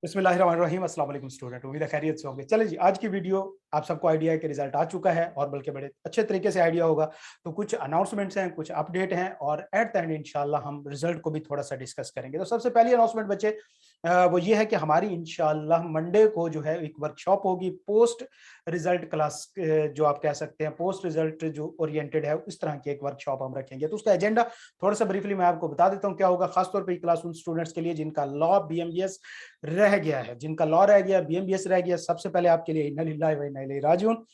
बिस्मिल्लाहिर्रहमानिर्रहीम अस्सलाम वालेकुम स्टूडेंट, उम्मीद है खैरियत से होंगे। चलिए जी, आज की वीडियो आप सबको आइडिया है कि रिजल्ट आ चुका है और बल्कि बड़े अच्छे तरीके से आइडिया होगा। तो कुछ अनाउंसमेंट्स हैं, कुछ अपडेट हैं और एट द एंड इंशाल्लाह हम रिजल्ट को भी थोड़ा-सा डिस्कस करेंगे। तो सबसे पहली अनाउंसमेंट बच्चे वो ये है कि हमारी इंशाल्लाह मंडे को जो है एक वर्कशॉप होगी पोस्ट रिजल्ट क्लास जो आप कह सकते हैं पोस्ट रिजल्ट जो ओरिएंटेड है, इस तरह की एक वर्कशॉप हम रखेंगे। तो उसका एजेंडा थोड़ा-सा ब्रीफली मैं आपको बता देता हूँ क्या होगा। खास तौर पे ये क्लास उन स्टूडेंट्स के लिए जिनका लॉ बीएमबीएस रह गया है, जिनका लॉ रह गया, बीएमबीएस रह गया, सबसे पहले आपके लिए इन्ना लिल्लाहि व इन्ना इलैहि राजिऊन।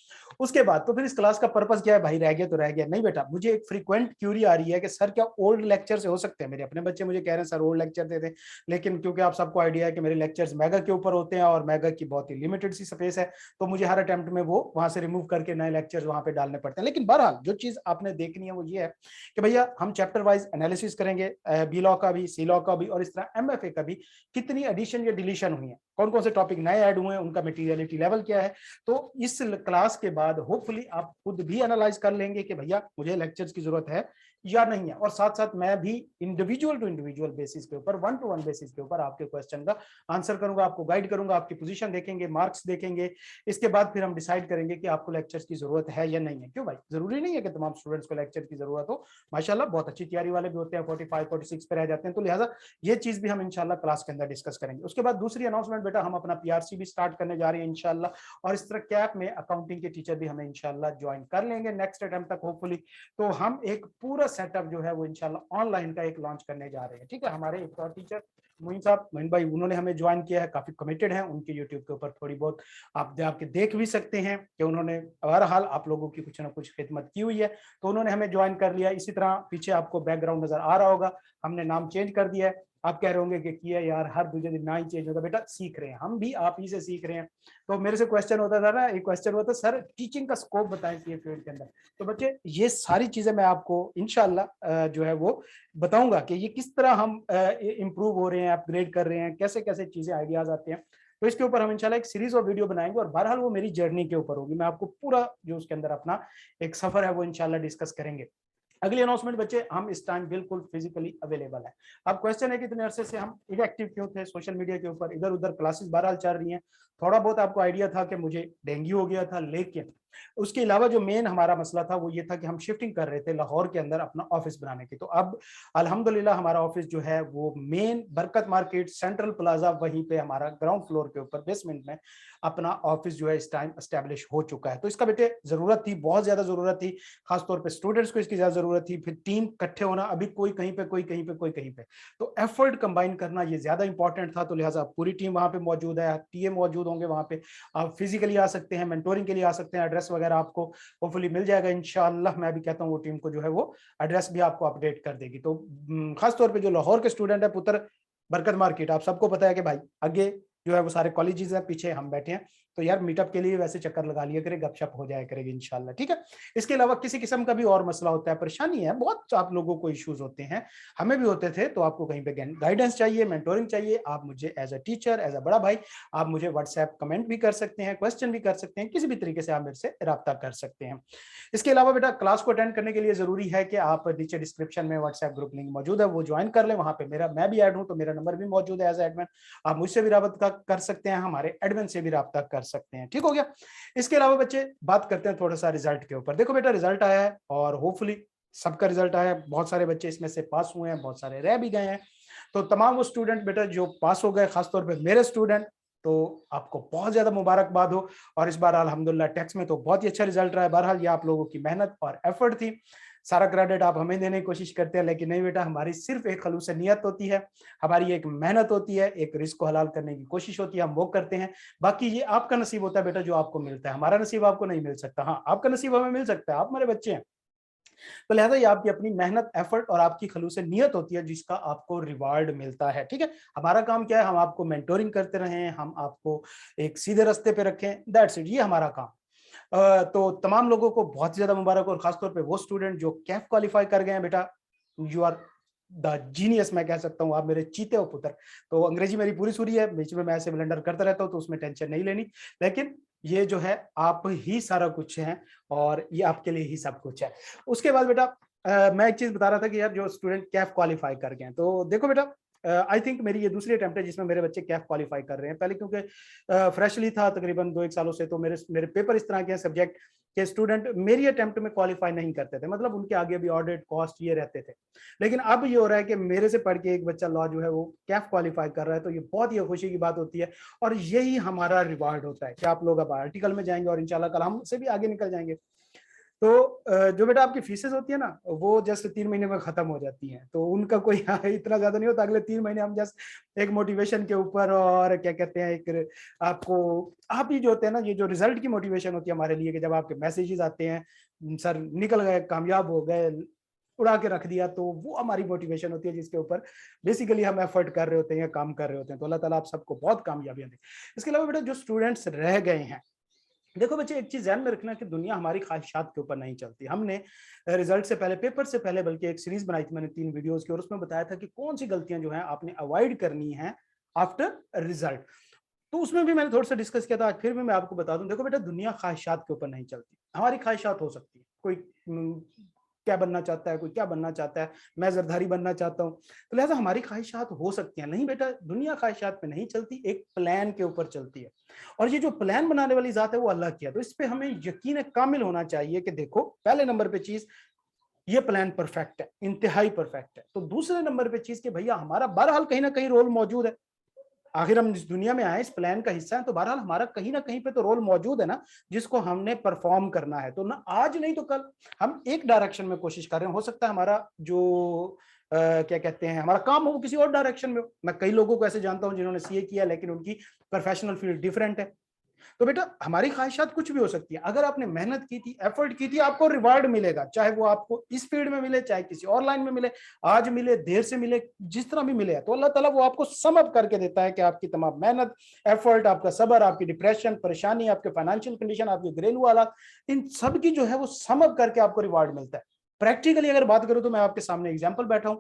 उसके बाद तो फिर इस क्लास का पर्पस क्या है भाई, रह गया तो रह गया। नहीं बेटा, मुझे एक फ्रीक्वेंट क्यूरी आ रही है कि सर क्या ओल्ड लेक्चर से हो सकते हैं। मेरे अपने बच्चे मुझे कह रहे हैं सर ओल्ड लेक्चर दे दें, लेकिन क्योंकि आप सबको आइडिया है कि मेरे लेक्चर्स मेगा के ऊपर होते हैं और मेगा की बहुत ही लिमिटेड सी स्पेस है, तो मुझे हर अटेम्प्ट में वो वहां से रिमूव करके नए लेक्चर्स वहां पे डालने पड़ते हैं। लेकिन बहरहाल जो चीज आपने देखनी है वो ये है कि भैया हम चैप्टर वाइज एनालिसिस करेंगे, बी लॉ का भी, सी लॉ का भी और इस तरह एमएफए का भी, कितनी एडिशन या डिलीशन हुई है, कौन कौन से टॉपिक नए ऐड हुए हैं, उनका मटेरियलिटी लेवल क्या है। तो इस क्लास के बाद होपफुली आप खुद भी एनालाइज कर लेंगे कि भैया मुझे लेक्चर्स की जरूरत है या नहीं है, और साथ साथ मैं भी इंडिविजुअल टू इंडिविजुअल बेसिस के ऊपर, वन टू वन बेसिस के ऊपर आपके क्वेश्चन का आंसर करूंगा, आपको गाइड करूंगा, आपकी पोजीशन देखेंगे, मार्क्स देखेंगे। इसके बाद फिर हम डिसाइड करेंगे कि आपको लेक्चर्स की जरूरत है या नहीं है। क्यों भाई, जरूरी नहीं है कि तमाम स्टूडेंट्स को लेक्चर की जरूरत हो। माशाल्लाह बहुत अच्छी तैयारी वाले भी होते हैं, 45 46 पे रह जाते हैं, तो लिहाजा ये चीज भी हम इंशाल्लाह क्लास के अंदर डिस्कस करेंगे। उसके बाद दूसरी अनाउंसमेंट बेटा, हम अपना पीआरसी भी स्टार्ट करने जा रहे हैं इंशाल्लाह, और इस तरह कैप में अकाउंटिंग के टीचर भी हमें इंशाल्लाह ज्वाइन कर लेंगे नेक्स्ट अटेम्प्ट तक होपफुली। तो हम एक पूरा सेटअप जो है वो इंशाल्लाह ऑनलाइन का एक लॉन्च करने जा रहे हैं। ठीक है, हमारे एक और टीचर मोइन साहब, मोइन भाई, उन्होंने हमें ज्वाइन किया है, काफी कमिटेड हैं। उनके यूट्यूब के ऊपर थोड़ी बहुत आप जाके देख भी सकते हैं कि उन्होंने बहरहाल आप लोगों की कुछ ना कुछ खिदमत की हुई है, तो उन्होंने हमें ज्वाइन कर लिया। इसी तरह पीछे आपको बैकग्राउंड नजर आ रहा होगा, हमने नाम चेंज कर दिया है। आप कह रहे होंगे कि किया यार, हर दूसरे दिन ना ही चेंज होता। बेटा सीख रहे हैं, हम भी आप ही से सीख रहे हैं। तो मेरे से क्वेश्चन होता था ना, एक क्वेश्चन होता सर टीचिंग का स्कोप बताएं सीए फील्ड के अंदर। तो बच्चे ये सारी चीजें मैं आपको इंशाल्लाह जो है वो बताऊंगा कि ये किस तरह हम इम्प्रूव हो रहे हैं, अपग्रेड कर रहे हैं, कैसे कैसे चीजें आइडियाज आते हैं। तो इसके ऊपर हम इंशाल्लाह एक सीरीज ऑफ वीडियो बनाएंगे और बहरहाल वो मेरी जर्नी के ऊपर होगी। मैं आपको पूरा जो उसके अंदर अपना एक सफर है वो इंशाल्लाह डिस्कस करेंगे। अगली अनाउंसमेंट बच्चे, हम इस टाइम बिल्कुल फिजिकली अवेलेबल है। अब क्वेश्चन है कि इतने अरसे से हम इनएक्टिव क्यों थे सोशल मीडिया के ऊपर, इधर उधर क्लासेस बहरहाल चल रही हैं। थोड़ा बहुत आपको आइडिया था कि मुझे डेंगू हो गया था, लेकिन उसके अलावा जो मेन हमारा मसला था वो ये था कि हम शिफ्टिंग कर रहे थे लाहौर के अंदर अपना ऑफिस बनाने की। तो अब अल्हम्दुलिल्लाह हमारा ऑफिस जो है वो मेन बरकत मार्केट सेंट्रल प्लाजा, वहीं पे हमारा ग्राउंड फ्लोर के ऊपर बेसमेंट में अपना ऑफिस जो है इस टाइम एस्टेब्लिश हो चुका है। तो इसका बेटे जरूरत थी, बहुत ज्यादा जरूरत थी, खासतौर पे स्टूडेंट्स को इसकी ज्यादा जरूरत थी। फिर टीम इकट्ठे होना, अभी कोई कहीं पे, कोई कहीं पे, कोई कहीं पे, तो एफर्ट कंबाइन करना ये ज्यादा इंपॉर्टेंट था। तो लिहाजा पूरी टीम वहां पे मौजूद है, टीए मौजूद होंगे वहां पे। आप फिजिकली आ सकते हैं, मेंटोरिंग के लिए आ सकते हैं, एड्रेस वगैरह आपको होपफुली मिल जाएगा इंशाल्लाह। मैं भी कहता हूँ वो टीम को जो है वो एड्रेस भी आपको अपडेट कर देगी। तो खासतौर पर जो लाहौर के स्टूडेंट है पुत्र, बरकत मार्केट, आप सबको पता है कि भाई आगे जो है वो सारे कॉलेजेस है, पीछे हम बैठे हैं। तो यार मीटअप के लिए वैसे चक्कर लगा लिया करे, गपशप हो जाया करेगी इंशाल्लाह। ठीक है, इसके अलावा किसी किस्म का भी और मसला होता है, परेशानी है, बहुत आप लोगों को इश्यूज होते हैं, हमें भी होते थे, तो आपको कहीं पे गाइडेंस चाहिए, मेंटोरिंग चाहिए, आप मुझे as a teacher, as a बड़ा भाई, आप मुझे व्हाट्सएप कमेंट भी कर सकते हैं, क्वेश्चन भी कर सकते हैं, किसी भी तरीके से आप मेरे से रब्ता कर सकते हैं। इसके अलावा बेटा क्लास को अटेंड करने के लिए जरूरी है कि आप नीचे डिस्क्रिप्शन में व्हाट्सएप ग्रुप लिंक मौजूद है, वो ज्वाइन कर लें। वहां पे मेरा, मैं भी ऐड हूं, तो मेरा नंबर भी मौजूद है एज एडमिन, आप मुझसे भी रब्ता कर सकते हैं, हमारे एडमिन से भी रब्ता कर सकते हैं। ठीक हो गया। इसके अलावा बच्चे बात करते हैं थोड़ा सा रिजल्ट के ऊपर। देखो बेटा, रिजल्ट आया है और होपफुली सबका रिजल्ट आया है। बहुत सारे बच्चे इसमें से पास हुए हैं, बहुत सारे रह भी गए हैं। तो तमाम वो स्टूडेंट बेटा जो पास हो गए, खासतौर पे मेरे स्टूडेंट, तो आपको बहुत ज्यादा मुबारकबाद हो। और इस बार अल्हम्दुलिल्लाह टेक्स्ट में तो बहुत ही अच्छा रिजल्ट रहा है। बहरहाल ये आप लोगों की मेहनत और एफर्ट थी, सारा क्रेडिट आप हमें देने की कोशिश करते हैं, लेकिन नहीं बेटा, हमारी सिर्फ एक खलूस नियत होती है, हमारी एक मेहनत होती है, एक रिस्क को हलाल करने की कोशिश होती है, हम वो करते हैं। बाकी ये आपका नसीब होता है बेटा जो आपको मिलता है, हमारा नसीब आपको नहीं मिल सकता। हाँ, आपका नसीब हमें मिल सकता है, आप हमारे बच्चे हैं। तो लिहाजा ये आपकी अपनी मेहनत, एफर्ट और आपकी खलूस नियत होती है जिसका आपको रिवार्ड मिलता है। ठीक है, हमारा काम क्या है, हम आपको मेंटोरिंग करते रहें, हम आपको एक सीधे रास्ते पे रखें, दैट्स इट, ये हमारा काम। तो तमाम लोगों को बहुत ज्यादा मुबारक, और खासतौर पे वो स्टूडेंट जो कैफ क्वालिफाई कर गए हैं बेटा, यू आर द जीनियस, मैं कह सकता हूँ, आप मेरे चीते हो पुत्र। तो अंग्रेजी मेरी पूरी सूरी है, बीच में मैं ऐसे ब्लंडर करता रहता हूँ, तो उसमें टेंशन नहीं लेनी। लेकिन ये जो है आप ही सारा कुछ है, और ये आपके लिए ही सब कुछ है। उसके बाद बेटा मैं एक चीज बता रहा था कि यार जो स्टूडेंट कैफ क्वालिफाई कर गए हैं, तो देखो बेटा आई थिंक मेरी ये दूसरी अटेम्प्ट है जिसमें मेरे बच्चे कैफ क्वालिफाई कर रहे हैं। पहले क्योंकि फ्रेशली था तकरीबन 2-1 सालों से, तो मेरे पेपर इस तरह के सब्जेक्ट के स्टूडेंट मेरी अटेम्प्ट में क्वालिफाई नहीं करते थे, मतलब उनके आगे भी ऑडिट कॉस्ट ये रहते थे। लेकिन अब ये हो रहा है कि मेरे से पढ़ के एक बच्चा लॉ जो है वो कैफ क्वालिफाई कर रहा है, तो ये बहुत ही खुशी की बात होती है और यही हमारा रिवार्ड होता है कि आप लोग अब आर्टिकल में जाएंगे और इंशाल्लाह कल हम से भी आगे निकल जाएंगे। तो जो बेटा आपकी फीसेस होती है ना, वो जस्ट 3 महीने में खत्म हो जाती हैं, तो उनका कोई इतना ज्यादा नहीं होता। अगले 3 महीने हम जस्ट एक मोटिवेशन के ऊपर और क्या कहते हैं, एक आपको आप ही जो होते हैं ना, ये जो रिजल्ट की मोटिवेशन होती है हमारे लिए कि जब आपके मैसेजेस आते हैं सर निकल गए, कामयाब हो गए, उड़ा के रख दिया, तो वो हमारी मोटिवेशन होती है जिसके ऊपर बेसिकली हम एफर्ट कर रहे होते हैं या काम कर रहे होते हैं। तो अल्लाह ताला आप सबको बहुत कामयाबियां दे। इसके अलावा बेटा जो स्टूडेंट्स रह गए हैं, देखो बच्चे एक चीज ध्यान में रखना कि दुनिया हमारी ख्वाहिशात के ऊपर नहीं चलती। हमने रिजल्ट से पहले, पेपर से पहले बल्कि एक सीरीज बनाई थी मैंने 3 वीडियोस की, और उसमें बताया था कि कौन सी गलतियां जो है आपने अवॉइड करनी है आफ्टर रिजल्ट। तो उसमें भी मैंने थोड़ा सा डिस्कस किया था, आज फिर भी मैं आपको बता दूं। देखो बेटा दुनिया ख्वाहिशात के ऊपर नहीं चलती, हमारी ख्वाहिशात हो सकती है। कोई क्या बनना चाहता है, कोई क्या बनना चाहता है, मैं जरदारी बनना चाहता हूं, तो लिहाजा हमारी ख्वाहिशात हो सकती हैं। नहीं बेटा, दुनिया ख्वाहिशात पे नहीं चलती, एक प्लान के ऊपर चलती है, और ये जो प्लान बनाने वाली जात है वो अल्लाह की है। तो इस पे हमें यकीन कामिल होना चाहिए कि देखो पहले नंबर पे चीज, ये प्लान परफेक्ट है, इंतहाई परफेक्ट है। तो दूसरे नंबर पे चीज कि भैया हमारा बहरहाल कहीं ना कहीं रोल मौजूद है। आखिर हम इस दुनिया में आए, इस प्लान का हिस्सा है, तो बहरहाल हमारा कहीं ना कहीं पे तो रोल मौजूद है ना, जिसको हमने परफॉर्म करना है। तो ना आज नहीं तो कल हम एक डायरेक्शन में कोशिश कर रहे हैं। हो सकता है हमारा जो क्या कहते हैं हमारा काम हो वो किसी और डायरेक्शन में हो। मैं कई लोगों को ऐसे जानता हूं जिन्होंने सीए किया लेकिन उनकी प्रोफेशनल फील्ड डिफरेंट है। तो बेटा हमारी ख्वाहिशात कुछ भी हो सकती है। अगर आपने मेहनत की थी, एफर्ट की थी, आपको रिवार्ड मिलेगा, चाहे वो आपको इस फील्ड में मिले, चाहे किसी और लाइन में मिले, आज मिले, देर से मिले, जिस तरह भी मिले। तो अल्लाह ताला वो आपको सम अप करके देता है कि आपकी तमाम मेहनत, एफर्ट, आपका सब्र, आपकी डिप्रेशन, परेशानी, आपके फाइनेंशियल कंडीशन, आपके घरेलू हालात, इन सब की जो है वो सम अप करके आपको रिवार्ड मिलता है। प्रैक्टिकली अगर बात करूं तो मैं आपके सामने एग्जाम्पल बैठा हूं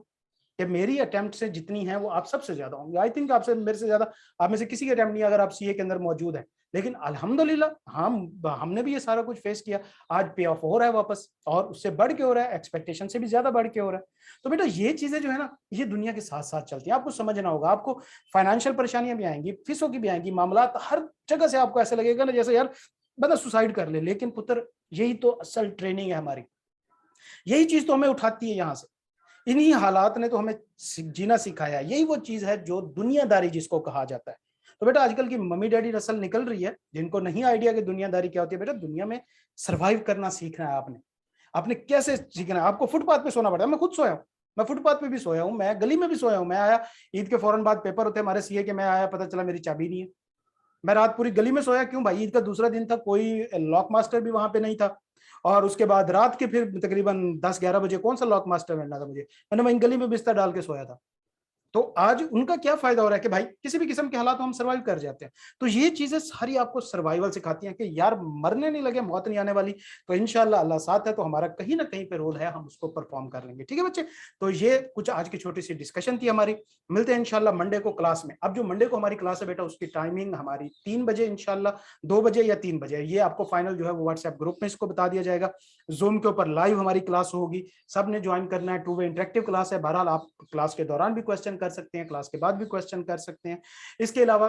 कि मेरी अटेम्प्ट से जितनी है वो आप सबसे ज्यादा होंगे। आई थिंक आपसे, मेरे से ज्यादा आप में से किसी की अटेम्प्ट नहीं अगर आप सीए के अंदर मौजूद है। लेकिन अल्हम्दुलिल्लाह हमने भी ये सारा कुछ फेस किया, आज पे ऑफ हो रहा है वापस, और उससे बढ़ के हो रहा है, एक्सपेक्टेशन से भी ज्यादा बढ़ के हो रहा है। तो बेटा ये चीजें जो है ना, ये दुनिया के साथ साथ चलती है, आपको समझना होगा। आपको फाइनेंशियल परेशानियां भी आएंगी, फीसों की भी आएंगी, मामला हर जगह से आपको ऐसा लगेगा ना जैसे यार बंदा सुसाइड कर ले। लेकिन पुत्र यही तो असल ट्रेनिंग है हमारी, यही चीज तो हमें उठाती है यहाँ से। इन्हीं हालात ने तो हमें जीना सिखाया। यही वो चीज है जो दुनियादारी जिसको कहा जाता है। तो बेटा आजकल की मम्मी डैडी नस्ल निकल रही है जिनको नहीं आइडिया कि दुनियादारी क्या होती है। बेटा दुनिया में सरवाइव करना सीखना है आपने। आपने कैसे सीखना है? आपको फुटपाथ पे सोना पड़ता है। मैं खुद सोया हूँ, मैं फुटपाथ पे भी सोया हूँ, मैं गली में भी सोया हूँ। मैं आया ईद के फौरन बाद, पेपर होते हमारे सीए के, मैं आया पता चला मेरी चाबी नहीं है। मैं रात पूरी गली में सोया। क्यों भाई? ईद का दूसरा दिन था, कोई लॉक मास्टर भी वहां पे नहीं था। और उसके बाद रात के फिर तकरीबन 10-11 बजे कौन सा लॉक मास्टर मिलना था मुझे, मैंने वहीं गली में बिस्तर डाल के सोया था। तो आज उनका क्या फायदा हो रहा है कि भाई किसी भी किस्म के हालात में हम सर्वाइव कर जाते हैं। तो ये चीजें सारी आपको सर्वाइवल सिखाती हैं कि यार मरने नहीं लगे, मौत नहीं आने वाली। तो इंशाल्लाह अल्लाह साथ है, तो हमारा कहीं ना कहीं पे रोल है, हम उसको परफॉर्म कर लेंगे। ठीक है बच्चे, तो ये कुछ आज की छोटी सी डिस्कशन थी हमारी। मिलते हैं इंशाल्लाह मंडे को क्लास में। अब जो मंडे को हमारी क्लास है बेटा, उसकी टाइमिंग हमारी 3 बजे इंशाल्लाह, 2 बजे या 3 बजे, ये आपको फाइनल जो है वो व्हाट्सएप ग्रुप में इसको बता दिया जाएगा। जूम के ऊपर लाइव हमारी क्लास होगी, सबने ज्वाइन करना है। 2 वे इंटरेक्टिव क्लास है। बहरहाल आप क्लास के दौरान भी क्वेश्चन कर सकते हैं, क्लास के बाद भी क्वेश्चन कर सकते हैं। इसके अलावा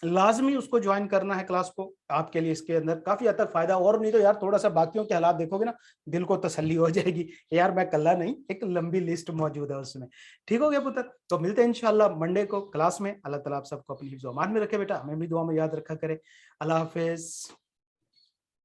लाजमी उसको ज्वाइन करना है क्लास को, आपके लिए इसके अंदर काफी हद तक फायदा। और नहीं तो यार थोड़ा सा बाकियों के हालात देखोगे ना, दिल को तसल्ली हो जाएगी, यार मैं कल्ला नहीं, एक लंबी लिस्ट मौजूद है उसमें। ठीक हो गया पुत्र? तो मिलते हैं इंशाल्लाह मंडे को क्लास में। अल्लाह ताला आप सबको अपनी हिफ्ज़-ओ-अमान में रखे बेटा, हमें भी दुआ में याद रखा करे। अल्लाह हाफिज।